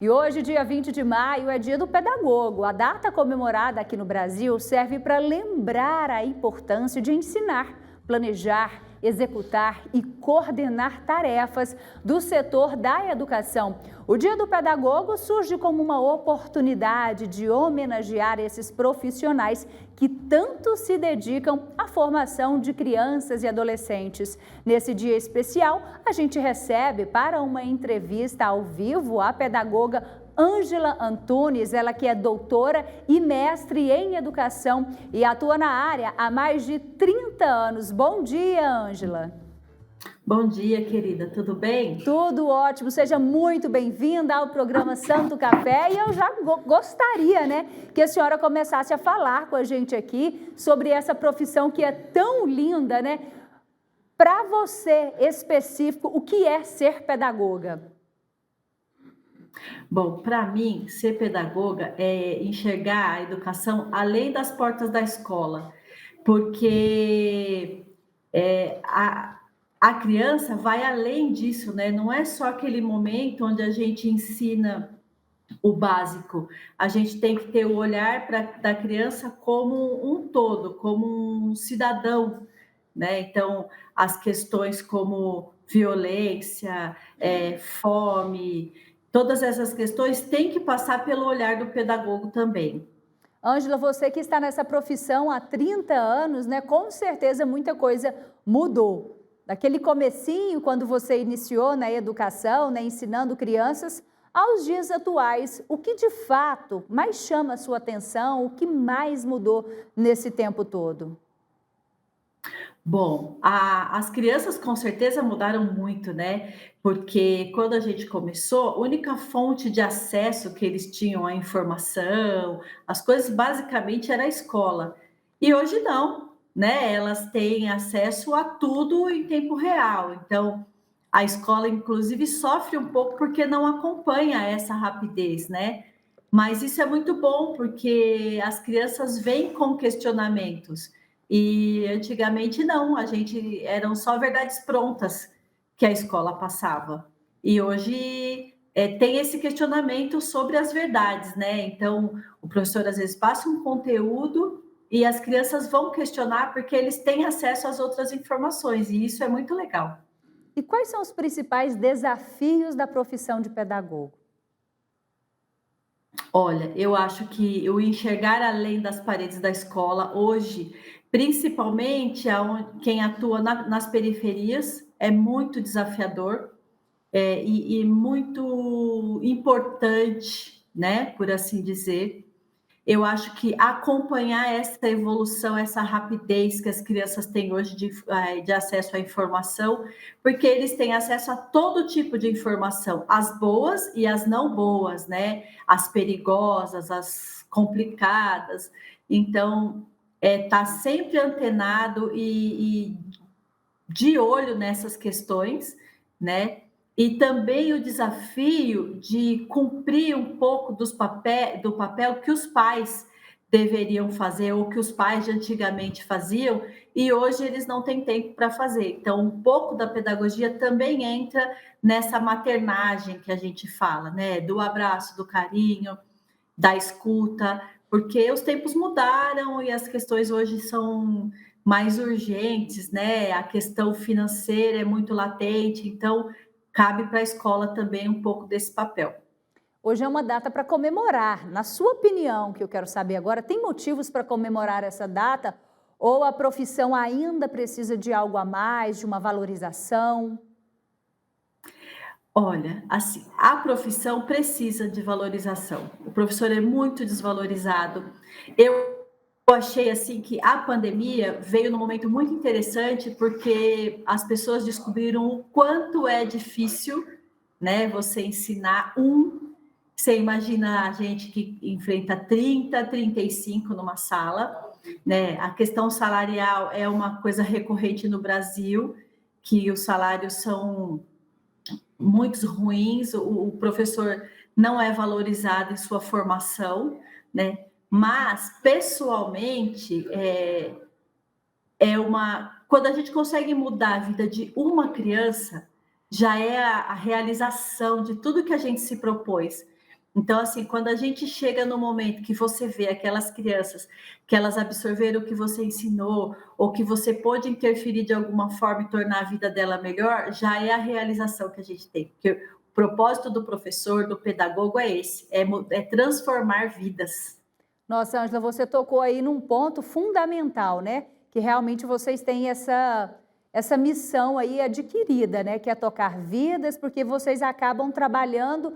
E hoje, dia 20 de maio, é dia do pedagogo. A data comemorada aqui no Brasil serve para lembrar a importância de ensinar, planejar, executar e coordenar tarefas do setor da educação. O Dia do Pedagogo surge como uma oportunidade de homenagear esses profissionais que tanto se dedicam à formação de crianças e adolescentes. Nesse dia especial, a gente recebe para uma entrevista ao vivo a pedagoga Ângela Antunes, ela que é doutora e mestre em educação e atua na área há mais de 30 anos. Bom dia, Ângela. Bom dia, querida, tudo bem? Tudo ótimo, seja muito bem-vinda ao programa Santo Café e eu já gostaria, né, que a senhora começasse a falar com a gente aqui sobre essa profissão que é tão linda, né? Para você, específico, o que é ser pedagoga? Bom, para mim, ser pedagoga é enxergar a educação além das portas da escola, porque é, a, a criança vai além disso, né? Não é só aquele momento onde a gente ensina o básico, a gente tem que ter o olhar da criança como um todo, como um cidadão, né? Então, as questões como violência, fome, todas essas questões têm que passar pelo olhar do pedagogo também. Ângela, você que está nessa profissão há 30 anos, né? Com certeza muita coisa mudou. Daquele comecinho, quando você iniciou na educação, né, ensinando crianças, aos dias atuais, o que de fato mais chama a sua atenção, o que mais mudou nesse tempo todo? Bom, as crianças com certeza mudaram muito, né? Porque quando a gente começou, a única fonte de acesso que eles tinham à informação, as coisas basicamente era a escola. E hoje não, né? Elas têm acesso a tudo em tempo real. Então, a escola, inclusive, sofre um pouco porque não acompanha essa rapidez, né? Mas isso é muito bom, porque as crianças vêm com questionamentos. E antigamente não, a gente eram só verdades prontas que a escola passava. E hoje tem esse questionamento sobre as verdades, né? Então, o professor às vezes passa um conteúdo e as crianças vão questionar porque eles têm acesso às outras informações, e isso é muito legal. E quais são os principais desafios da profissão de pedagogo? Olha, eu acho que o enxergar além das paredes da escola hoje, principalmente quem atua nas periferias, é muito desafiador, e muito importante, né, por assim dizer. Eu acho que acompanhar essa evolução, essa rapidez que as crianças têm hoje de acesso à informação, porque eles têm acesso a todo tipo de informação, as boas e as não boas, né? As perigosas, as complicadas. Então, tá sempre antenado e de olho nessas questões, né? E também o desafio de cumprir um pouco do papel que os pais deveriam fazer, ou que os pais de antigamente faziam, e hoje eles não têm tempo para fazer. Então, um pouco da pedagogia também entra nessa maternagem que a gente fala, né? Do abraço, do carinho, da escuta, porque os tempos mudaram e as questões hoje são mais urgentes, né? A questão financeira é muito latente, então cabe para a escola também um pouco desse papel. Hoje é uma data para comemorar. Na sua opinião, que eu quero saber agora, tem motivos para comemorar essa data? Ou a profissão ainda precisa de algo a mais, de uma valorização? Olha, assim, a profissão precisa de valorização. O professor é muito desvalorizado. Eu achei assim que a pandemia veio num momento muito interessante, porque as pessoas descobriram o quanto é difícil, né, você ensinar você imagina a gente que enfrenta 30, 35 numa sala, né? A questão salarial é uma coisa recorrente no Brasil, que os salários são muito ruins, o professor não é valorizado em sua formação, né? Mas, pessoalmente, quando a gente consegue mudar a vida de uma criança, já é a realização de tudo que a gente se propôs. Então, assim, quando a gente chega no momento que você vê aquelas crianças que elas absorveram o que você ensinou, ou que você pôde interferir de alguma forma e tornar a vida dela melhor, já é a realização que a gente tem. Porque o propósito do professor, do pedagogo é esse, é transformar vidas. Nossa, Ângela, você tocou aí num ponto fundamental, né? Que realmente vocês têm essa missão aí adquirida, né? Que é tocar vidas, porque vocês acabam trabalhando,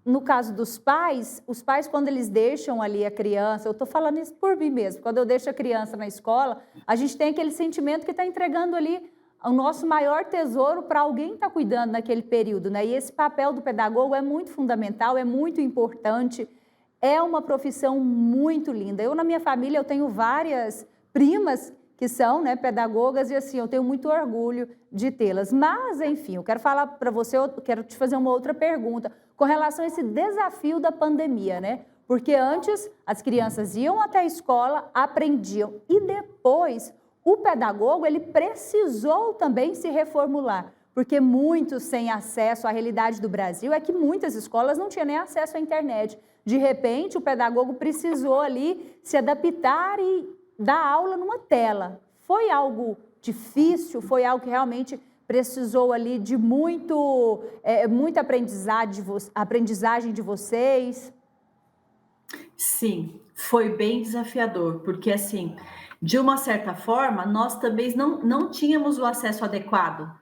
no caso dos pais, os pais quando eles deixam ali a criança, eu estou falando isso por mim mesmo, quando eu deixo a criança na escola, a gente tem aquele sentimento que está entregando ali o nosso maior tesouro para alguém estar cuidando naquele período, né? E esse papel do pedagogo é muito fundamental, é muito importante. É uma profissão muito linda. Eu, na minha família, eu tenho várias primas que são, né, pedagogas, e assim, eu tenho muito orgulho de tê-las. Mas, enfim, eu quero falar para você, eu quero te fazer uma outra pergunta com relação a esse desafio da pandemia, né? Porque antes as crianças iam até a escola, aprendiam, e depois o pedagogo, ele precisou também se reformular, porque muitos sem acesso à realidade do Brasil é que muitas escolas não tinham nem acesso à internet. De repente, o pedagogo precisou ali se adaptar e dar aula numa tela. Foi algo difícil? Foi algo que realmente precisou ali de muita aprendizagem de vocês? Sim, foi bem desafiador, porque assim, de uma certa forma, nós também não tínhamos o acesso adequado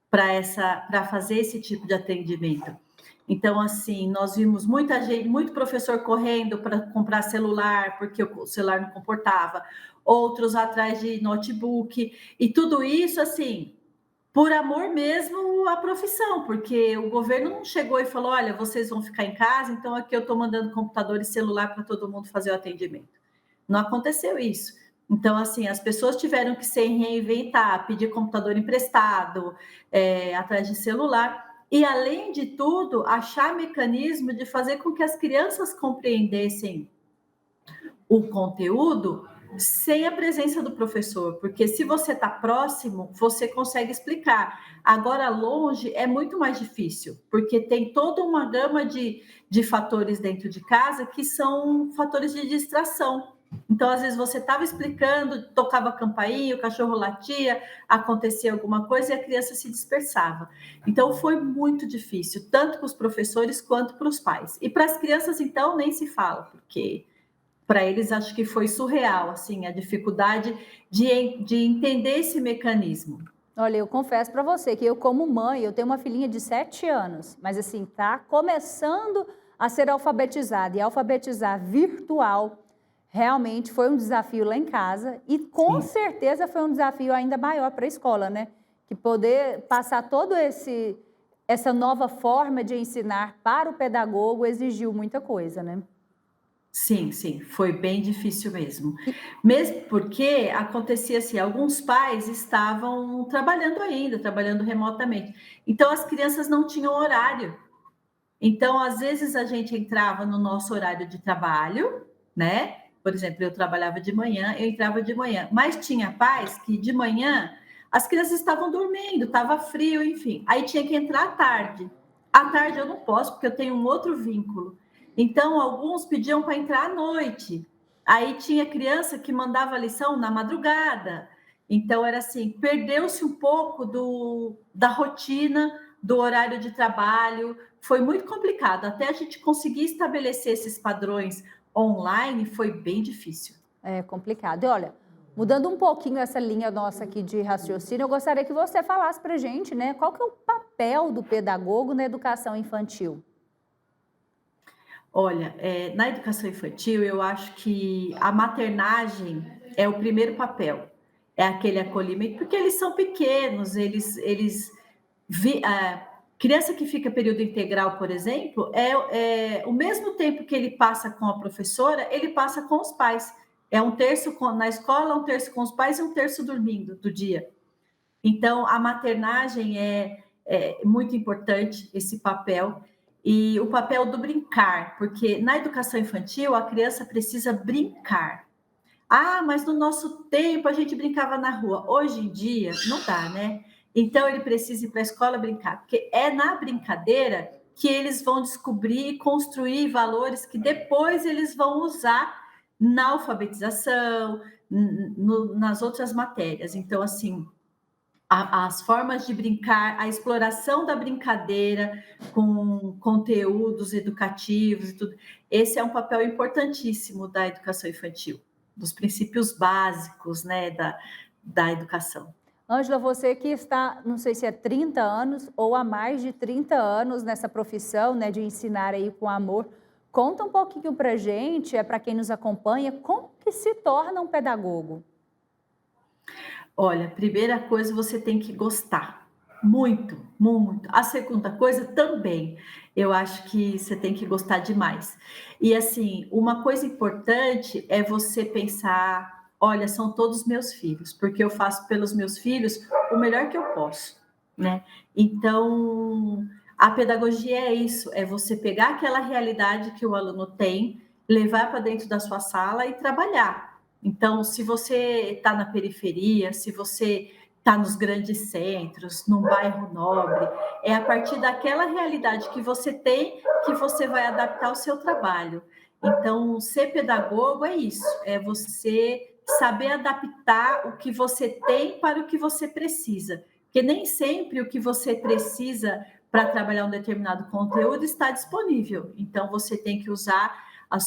para fazer esse tipo de atendimento. Então, assim, nós vimos muita gente, muito professor correndo para comprar celular, porque o celular não comportava, outros atrás de notebook, e tudo isso, assim, por amor mesmo à profissão, porque o governo não chegou e falou: olha, vocês vão ficar em casa, então aqui eu estou mandando computador e celular para todo mundo fazer o atendimento. Não aconteceu isso. Então, assim, as pessoas tiveram que se reinventar, pedir computador emprestado, atrás de celular, e, além de tudo, achar mecanismo de fazer com que as crianças compreendessem o conteúdo sem a presença do professor, porque se você está próximo, você consegue explicar. Agora, longe, é muito mais difícil, porque tem toda uma gama de fatores dentro de casa que são fatores de distração. Então, às vezes, você estava explicando, tocava a campainha, o cachorro latia, acontecia alguma coisa e a criança se dispersava. Então, foi muito difícil, tanto para os professores quanto para os pais. E para as crianças, então, nem se fala, porque para eles acho que foi surreal, assim, a dificuldade de entender esse mecanismo. Olha, eu confesso para você que eu, como mãe, eu tenho uma filhinha de 7 anos, mas assim, tá começando a ser alfabetizada, e alfabetizar virtual realmente foi um desafio lá em casa, e com certeza foi um desafio ainda maior para a escola, né? Que poder passar essa nova forma de ensinar para o pedagogo exigiu muita coisa, né? Sim, sim, foi bem difícil mesmo. Mesmo porque acontecia assim, alguns pais estavam trabalhando ainda, trabalhando remotamente. Então as crianças não tinham horário. Então, às vezes a gente entrava no nosso horário de trabalho, né? Por exemplo, eu trabalhava de manhã, eu entrava de manhã, mas tinha pais que de manhã as crianças estavam dormindo, estava frio, enfim. Aí tinha que entrar à tarde. À tarde eu não posso, porque eu tenho um outro vínculo. Então, alguns pediam para entrar à noite. Aí tinha criança que mandava lição na madrugada. Então, era assim, perdeu-se um pouco da rotina, do horário de trabalho. Foi muito complicado. Até a gente conseguir estabelecer esses padrões online, foi bem difícil. É complicado. E olha, mudando um pouquinho essa linha nossa aqui de raciocínio, eu gostaria que você falasse para a gente, né, qual que é o papel do pedagogo na educação infantil? Olha, na educação infantil, eu acho que a maternagem é o primeiro papel, é aquele acolhimento, porque eles são pequenos, criança que fica período integral, por exemplo, é o mesmo tempo que ele passa com a professora, ele passa com os pais. É um terço na escola, um terço com os pais e um terço dormindo do dia. Então, a maternagem é muito importante, esse papel, e o papel do brincar, porque na educação infantil a criança precisa brincar. Ah, mas no nosso tempo a gente brincava na rua. Hoje em dia não dá, né? Então ele precisa ir para a escola brincar, porque é na brincadeira que eles vão descobrir e construir valores que depois eles vão usar na alfabetização, nas outras matérias. Então, assim, as formas de brincar, a exploração da brincadeira com conteúdos educativos e tudo, esse é um papel importantíssimo da educação infantil, dos princípios básicos, né, da educação. Ângela, você que está, não sei se é 30 anos ou há mais de 30 anos nessa profissão, né, de ensinar aí com amor, conta um pouquinho pra gente, para quem nos acompanha, como que se torna um pedagogo? Olha, primeira coisa, você tem que gostar. Muito, muito. A segunda coisa também. Eu acho que você tem que gostar demais. E assim, uma coisa importante é você pensar: olha, são todos meus filhos, porque eu faço pelos meus filhos o melhor que eu posso, né? Então, a pedagogia é isso, é você pegar aquela realidade que o aluno tem, levar para dentro da sua sala e trabalhar. Então, se você está na periferia, se você está nos grandes centros, num bairro nobre, é a partir daquela realidade que você tem que você vai adaptar o seu trabalho. Então, ser pedagogo é isso, é você saber adaptar o que você tem para o que você precisa. Porque nem sempre o que você precisa para trabalhar um determinado conteúdo está disponível. Então, você tem que usar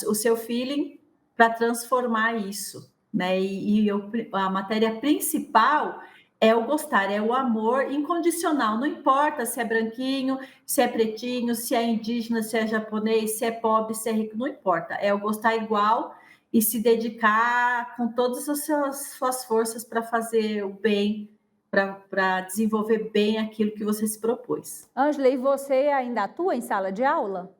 o seu feeling para transformar isso, né? A matéria principal é o gostar, é o amor incondicional. Não importa se é branquinho, se é pretinho, se é indígena, se é japonês, se é pobre, se é rico, não importa. É o gostar igual e se dedicar com todas as suas forças para fazer o bem, para desenvolver bem aquilo que você se propôs. Ângela, e você ainda atua em sala de aula?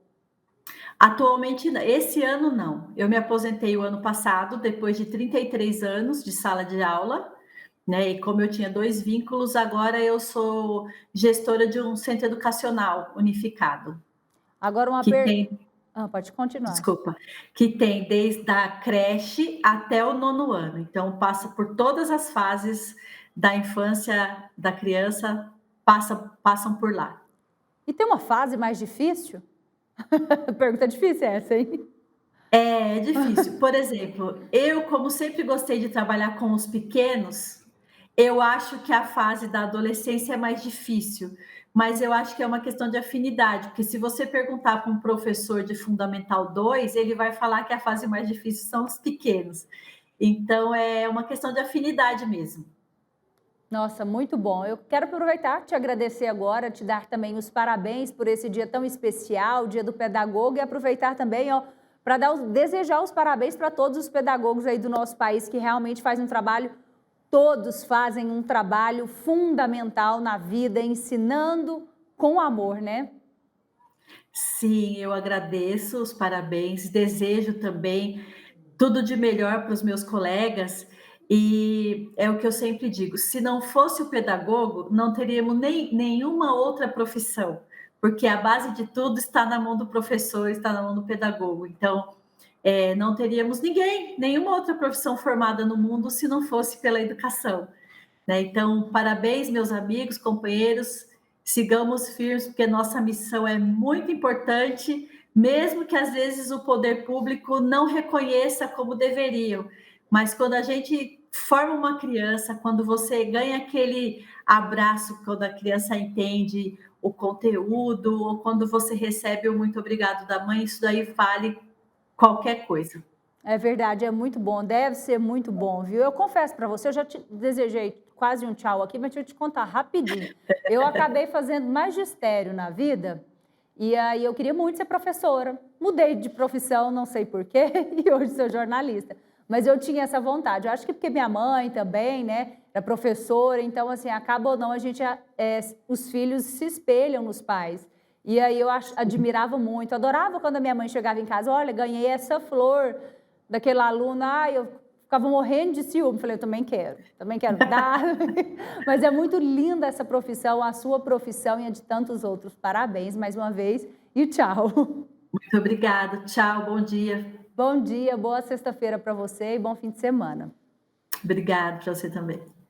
Atualmente, esse ano não. Eu me aposentei o ano passado, depois de 33 anos de sala de aula, né? E como eu tinha 2 vínculos, agora eu sou gestora de um centro educacional unificado, Agora uma que tem, pode continuar. desculpa, que tem desde a creche até o 9º ano. Então, passa por todas as fases da infância da criança, passam por lá. E tem uma fase mais difícil? Pergunta difícil essa, hein? É difícil. Por exemplo, eu, como sempre gostei de trabalhar com os pequenos, eu acho que a fase da adolescência é mais difícil, mas eu acho que é uma questão de afinidade, porque se você perguntar para um professor de Fundamental 2, ele vai falar que a fase mais difícil são os pequenos. Então, é uma questão de afinidade mesmo. Nossa, muito bom. Eu quero aproveitar, te agradecer agora, te dar também os parabéns por esse dia tão especial, Dia do Pedagogo, e aproveitar também, ó, para desejar os parabéns para todos os pedagogos aí do nosso país que realmente fazem um trabalho, todos fazem um trabalho fundamental na vida, ensinando com amor, né? Sim, eu agradeço os parabéns, desejo também tudo de melhor para os meus colegas, e é o que eu sempre digo: se não fosse o pedagogo, não teríamos nenhuma outra profissão, porque a base de tudo está na mão do professor, está na mão do pedagogo. Então, não teríamos ninguém, nenhuma outra profissão formada no mundo se não fosse pela educação, né? Então, parabéns, meus amigos, companheiros, sigamos firmes, porque nossa missão é muito importante, mesmo que às vezes o poder público não reconheça como deveriam. Mas quando a gente forma uma criança, quando você ganha aquele abraço, quando a criança entende o conteúdo, ou quando você recebe o muito obrigado da mãe, isso daí vale qualquer coisa. É verdade, é muito bom, deve ser muito bom, viu? Eu confesso para você, eu já te desejei quase um tchau aqui, mas deixa eu te contar rapidinho. Eu acabei fazendo magistério na vida e aí eu queria muito ser professora. Mudei de profissão, não sei porquê, e hoje sou jornalista. Mas eu tinha essa vontade. Eu acho que porque minha mãe também, né, era professora, então assim, acaba ou não, a gente, os filhos se espelham nos pais. E aí eu admirava muito, adorava quando a minha mãe chegava em casa, olha, ganhei essa flor daquele aluno, eu ficava morrendo de ciúme, falei, eu também quero dar. Mas é muito linda essa profissão, a sua profissão e a de tantos outros. Parabéns mais uma vez e tchau. Muito obrigada, tchau, bom dia. Bom dia, boa sexta-feira para você e bom fim de semana. Obrigada para você também.